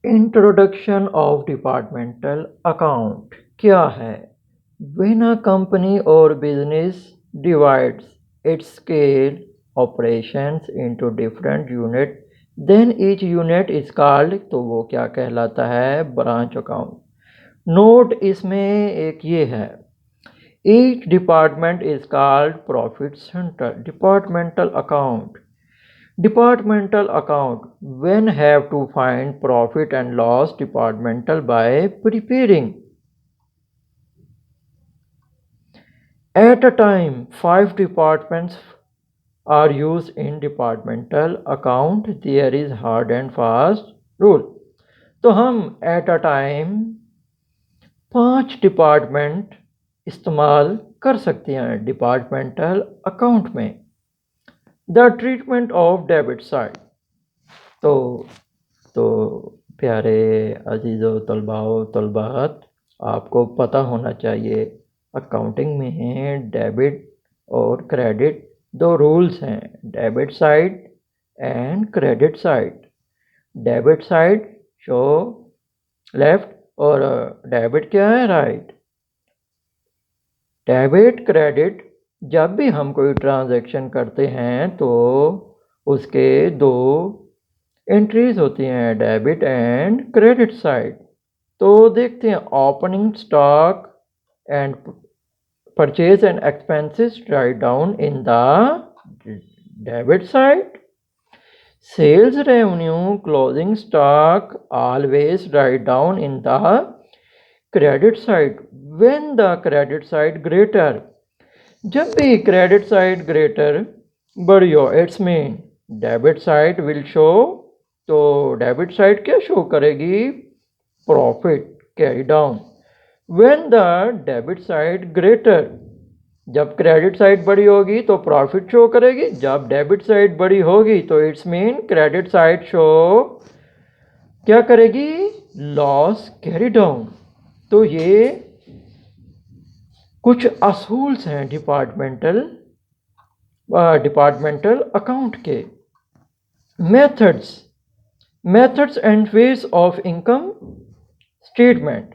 Introduction of departmental account क्या है? When a company or business divides its scale operations into different units, then each unit is called, तो वो क्या कहलाता है? Branch account. नोट इसमें एक ये है, each department is called profit center, departmental account. Departmental account when have to find profit and loss departmental by preparing at a time 5 departments are used in departmental account. There is hard and fast rule. तो हम at a time 5 department इस्तेमाल कर सकते हैं departmental account में। The treatment of debit side, तो तो प्यारे अजीज़ो तलबाओ तलबात, आपको पता होना चाहिए अकाउंटिंग में डेबिट और क्रेडिट दो रूल्स हैं, debit side and credit side. Debit side show left और डेबिट क्या है? राइट। डेबिट क्रेडिट, जब भी हम कोई ट्रांजैक्शन करते हैं तो उसके दो एंट्रीज होती हैं, डेबिट एंड क्रेडिट साइड। तो देखते हैं, opening stock and purchase and expenses write down in the debit side. Sales revenue closing stock always write down in the credit side when the credit side greater, जब भी credit side greater बड़ी हो it's mean debit side will show, तो debit side क्या show करेगी? Profit carry down. When the debit side greater, जब credit side बड़ी होगी तो प्रॉफिट शो करेगी, जब डेबिट साइड बड़ी होगी तो it's mean credit side show क्या करेगी? Loss carry down. तो ये कुछ असूल्स हैं डिपार्टमेंटल अकाउंट के। Methods and ways of income statement.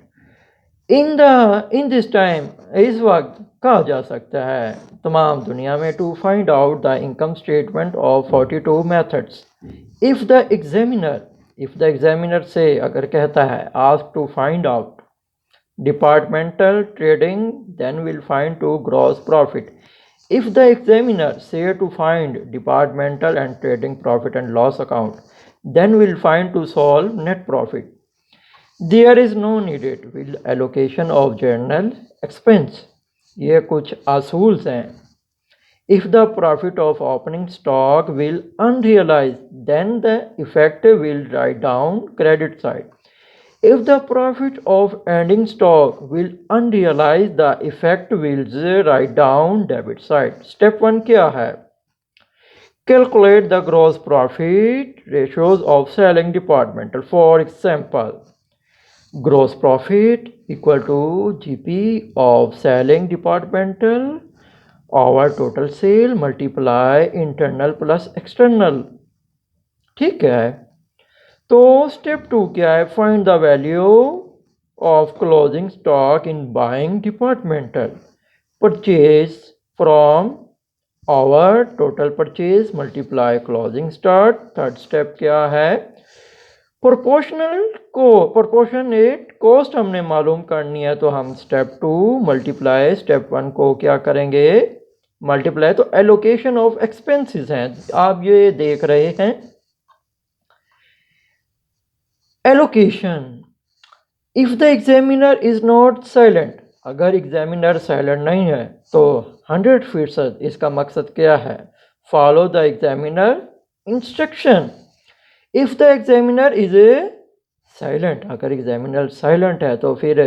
In this time, इस वक्त कहा जा सकता है तमाम दुनिया में, to find out the income statement of 42 methods. If the examiner से अगर कहता है ask to find out departmental trading, then we'll find to gross profit. If the examiner say to find departmental and trading profit and loss account, then we'll find to solve net profit. There is no needed will allocation of general expense. ये कुछ असूल्स हैं। If the profit of opening stock will unrealized, then the effect will write down credit side. If the profit of ending stock will unrealized, the effect will write down debit side. Step 1 क्या है? Calculate the gross profit ratios of selling departmental. For example, gross profit equal to GP of selling departmental over total sale multiply internal plus external। ठीक है। तो step 2 क्या है? Find the value of closing stock in buying departmental. Purchase from our total purchase multiply closing stock. Third step क्या है? Proportionate cost हमने मालूम करनी है, तो हम स्टेप 2 मल्टीप्लाई स्टेप 1 को क्या करेंगे? मल्टीप्लाई। तो एलोकेशन ऑफ एक्सपेंसेस हैं, आप ये देख रहे हैं। Allocation, if the examiner is not silent, अगर एग्जामिनर साइलेंट नहीं है तो 100% इसका मकसद क्या है? Follow the examiner instruction. If the examiner is silent, अगर एग्जामिनर साइलेंट है तो फिर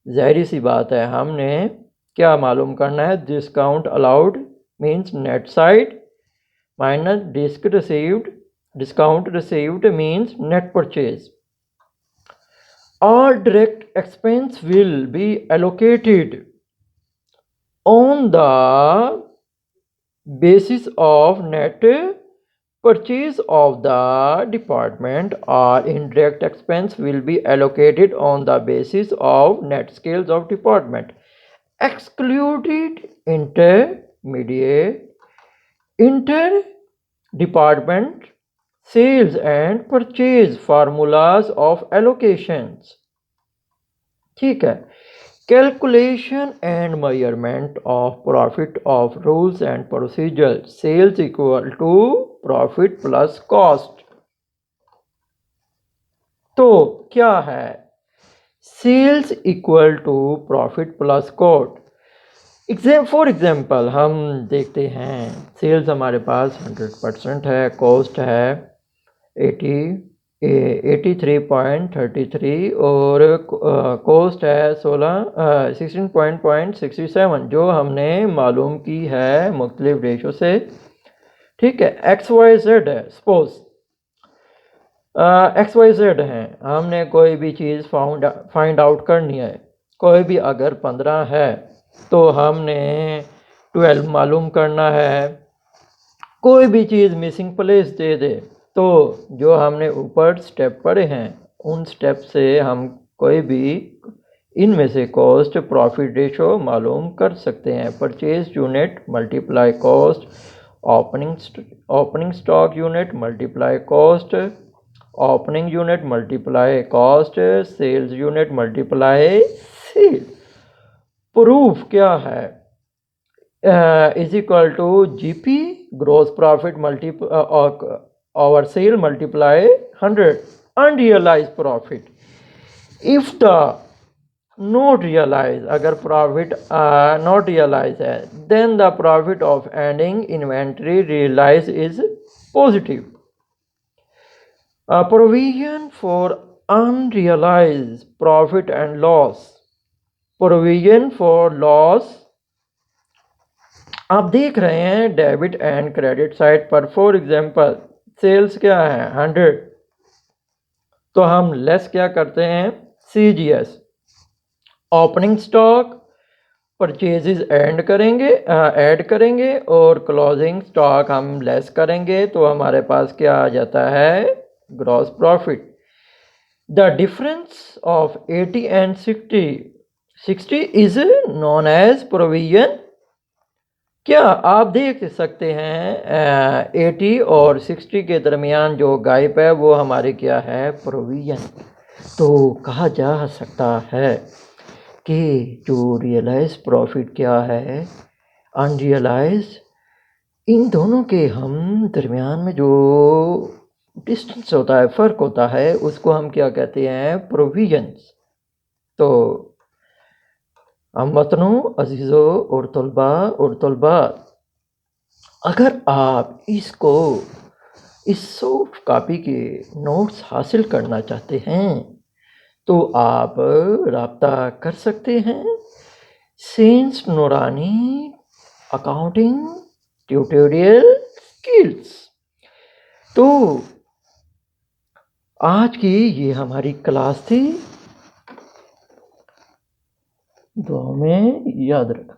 जाहिर सी बात है हमने क्या मालूम करना है? Discount allowed means net side minus discount received means net purchase. All direct expense will be allocated on the basis of net purchase of the department or indirect expense will be allocated on the basis of net sales of department, excluded inter-department sales and purchase formulas of allocations. ठीक है. Calculation and measurement of profit of rules and procedures. Sales equal to profit plus cost. तो क्या है? Sales equal to profit plus cost. For example हम देखते हैं sales हमारे पास 100% है, कॉस्ट है 83.33 और कॉस्ट है 16.67 जो हमने मालूम की है मुख्तलिफ रेशो से. ठीक है. XYZ है, सपोज XYZ है, हमने कोई भी चीज़ फाइंड आउट करनी है. कोई भी अगर 15 है तो हमने 12 मालूम करना है. कोई भी चीज़ मिसिंग प्लेस दे दे तो जो हमने ऊपर स्टेप पढ़े हैं उन स्टेप से हम कोई भी इनमें से कॉस्ट प्रॉफिट रेशो मालूम कर सकते हैं. Purchase unit multiply cost, opening stock unit multiply cost, opening unit multiply cost, sales unit multiply sale. Proof क्या है? Is equal to GP gross profit और sale multiply 100 unrealise profit. If the not realise, अगर profit not realise है then the profit of ending inventory realise is positive. Provision for unrealise profit and loss. Provision for loss आप देख रहे हैं debit and credit side पर. For example sales क्या है 100 तो हम लेस क्या करते हैं CGS. Opening stock purchases add करेंगे और क्लोजिंग स्टॉक हम लेस करेंगे तो हमारे पास क्या आ जाता है gross profit. The difference of 80 and 60 is known as provision. क्या आप देख सकते हैं 80 और 60 के दरमियान जो गैप है वो हमारे क्या है प्रोविजन. तो कहा जा सकता है कि जो रियलाइज प्रॉफिट क्या है अनरियलाइज, इन दोनों के हम दरमियान में जो डिस्टेंस होता है, फ़र्क होता है, उसको हम क्या कहते हैं प्रोविजंस. तो हम वतनों अजीज़ों और तलबा अगर आप इस सॉफ्ट कॉपी के नोट्स हासिल करना चाहते हैं तो आप राब्ता कर सकते हैं सेंस नूरानी अकाउंटिंग ट्यूटोरियल स्किल्स. तो आज की ये हमारी क्लास थी. दुआ में याद रखना.